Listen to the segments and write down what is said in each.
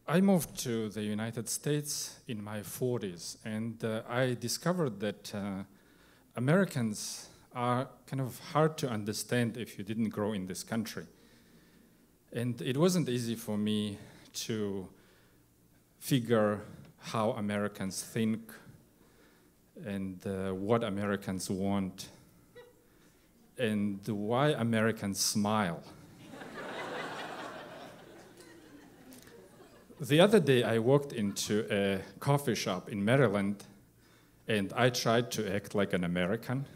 I moved to the United States in my 40s, and I discovered that Americans are kind of hard to understand if you didn't grow in this country. And it wasn't easy for me to figure how Americans think and what Americans want and why Americans smile. The other day I walked into a coffee shop in Maryland and I tried to act like an American,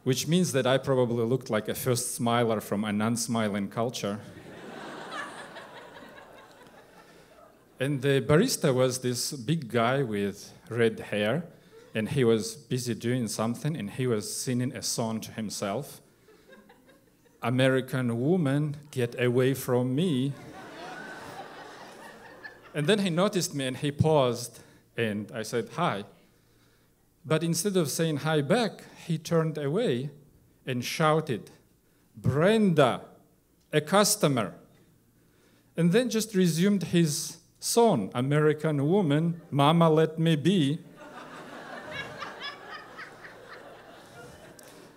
which means that I probably looked like a first smiler from a non-smiling culture. And the barista was this big guy with red hair, and he was busy doing something, and he was singing a song to himself. American woman, get away from me. And then he noticed me and he paused, and I said, hi. But instead of saying hi back, he turned away and shouted, Brenda, a customer. And then just resumed his song, American woman, mama let me be.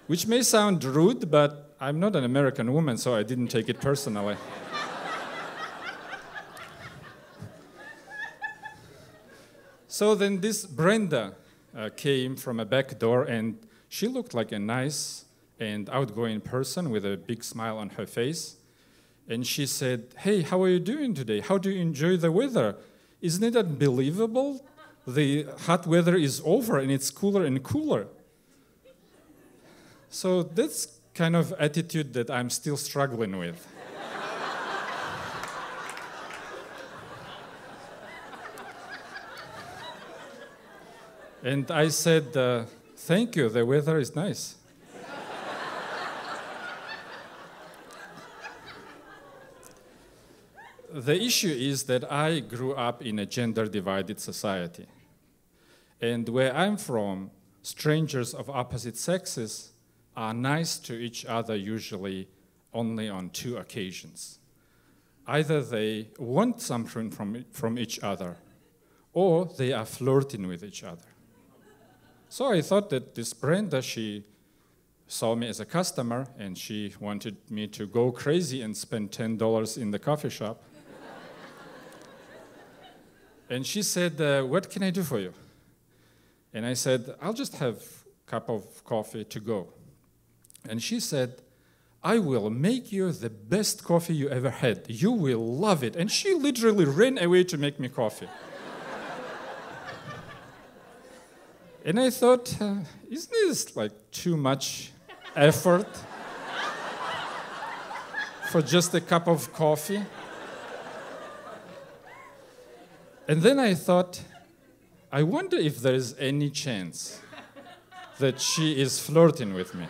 Which may sound rude, but I'm not an American woman, so I didn't take it personally. So then this Brenda came from a back door, and she looked like a nice and outgoing person with a big smile on her face. And she said, hey, how are you doing today? How do you enjoy the weather? Isn't it unbelievable? The hot weather is over and it's cooler and cooler. So that's kind of attitude that I'm still struggling with. And I said, thank you, the weather is nice. The issue is that I grew up in a gender-divided society. And where I'm from, strangers of opposite sexes are nice to each other usually only on two occasions. Either they want something from each other, or they are flirting with each other. So I thought that this Brenda, she saw me as a customer, and she wanted me to go crazy and spend $10 in the coffee shop. And she said, what can I do for you? And I said, I'll just have a cup of coffee to go. And she said, I will make you the best coffee you ever had. You will love it. And she literally ran away to make me coffee. And I thought, isn't this like too much effort for just a cup of coffee? And then I thought, I wonder if there is any chance that she is flirting with me.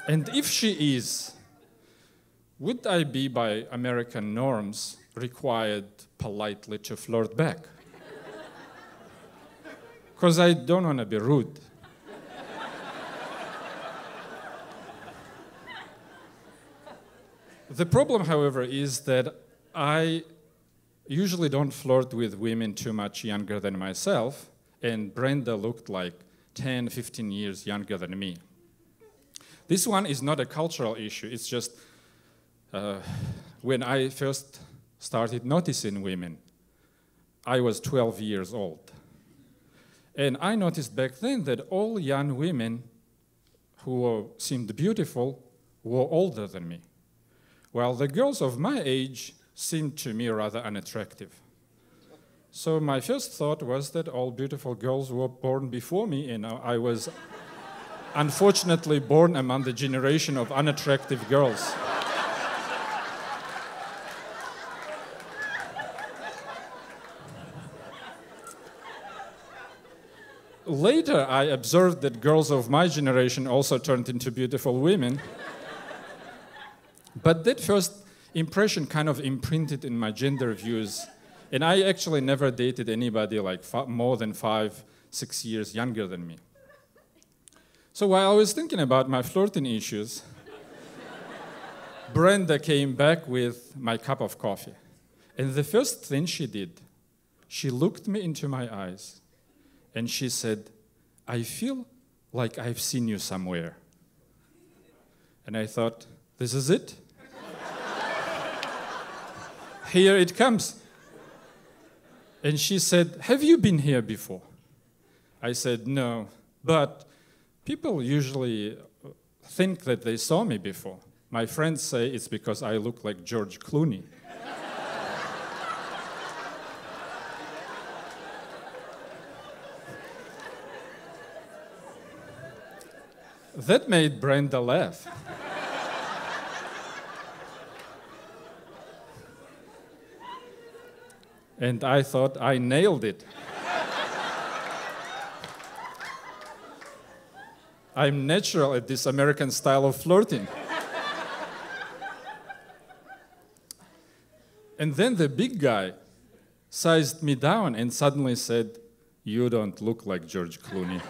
And if she is, would I be, by American norms, required politely to flirt back? Because I don't want to be rude. The problem, however, is that I usually don't flirt with women too much younger than myself, and Brenda looked like 10, 15 years younger than me. This one is not a cultural issue. It's just when I first started noticing women, I was 12 years old. And I noticed back then that all young women who seemed beautiful were older than me, while the girls of my age seemed to me rather unattractive. So my first thought was that all beautiful girls were born before me, and I was unfortunately born among the generation of unattractive girls. Later, I observed that girls of my generation also turned into beautiful women. But that first impression kind of imprinted in my gender views, and I actually never dated anybody like more than 5, 6 years younger than me. So while I was thinking about my flirting issues, Brenda came back with my cup of coffee. And the first thing she did, she looked me into my eyes and she said, "I feel like I've seen you somewhere." And I thought, this is it. Here it comes. And she said, "Have you been here before?" I said, "No, but people usually think that they saw me before. My friends say it's because I look like George Clooney." That made Brenda laugh. And I thought I nailed it. I'm natural at this American style of flirting. And then the big guy sized me down and suddenly said, "You don't look like George Clooney."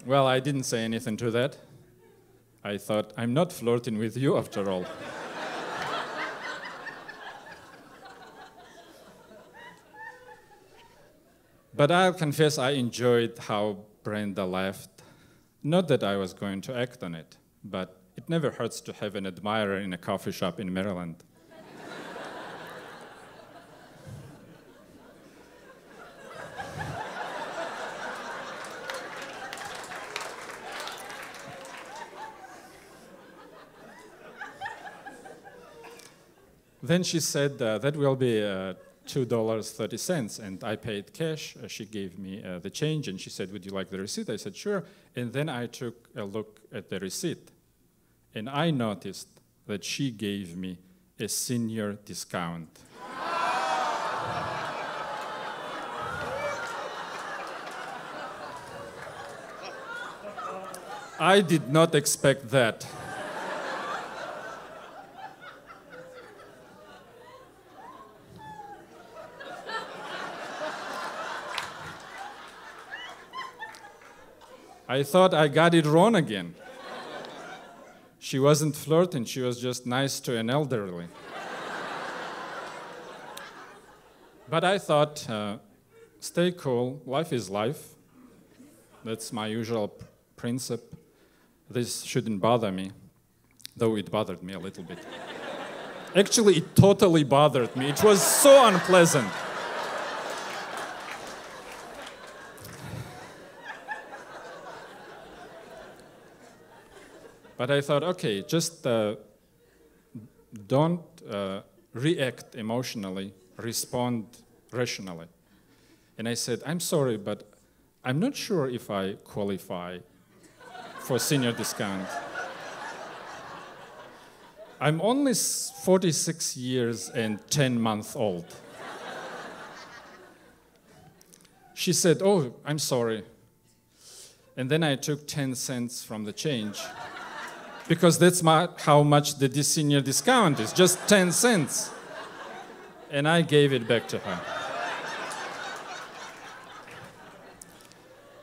Well, I didn't say anything to that. I thought, I'm not flirting with you after all. But I'll confess I enjoyed how Brenda laughed. Not that I was going to act on it, but it never hurts to have an admirer in a coffee shop in Maryland. Then she said, that will be $2.30, and I paid cash. She gave me the change, and she said, "Would you like the receipt?" I said, "Sure." And then I took a look at the receipt, and I noticed that she gave me a senior discount. I did not expect that. I thought I got it wrong again. She wasn't flirting, she was just nice to an elderly. But I thought, stay cool, life is life. That's my usual principle. This shouldn't bother me, though it bothered me a little bit. Actually, it totally bothered me. It was so unpleasant. But I thought, okay, just don't react emotionally, respond rationally. And I said, "I'm sorry, but I'm not sure if I qualify for senior discount. I'm only 46 years and 10 months old." She said, "Oh, I'm sorry." And then I took 10 cents from the change, because that's how much the senior discount is, just 10 cents. And I gave it back to her.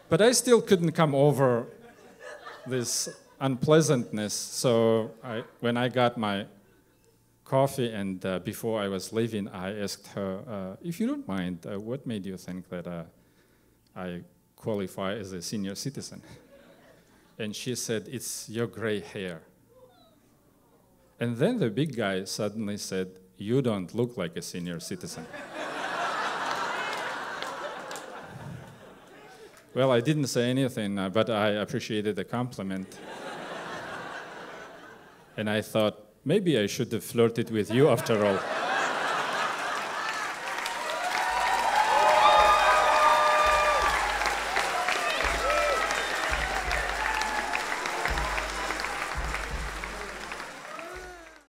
But I still couldn't come over this unpleasantness, so when I got my coffee and before I was leaving, I asked her, "If you don't mind, what made you think that I qualify as a senior citizen?" And she said, "It's your gray hair." And then the big guy suddenly said, "You don't look like a senior citizen." Well, I didn't say anything, but I appreciated the compliment. And I thought, maybe I should have flirted with you after all.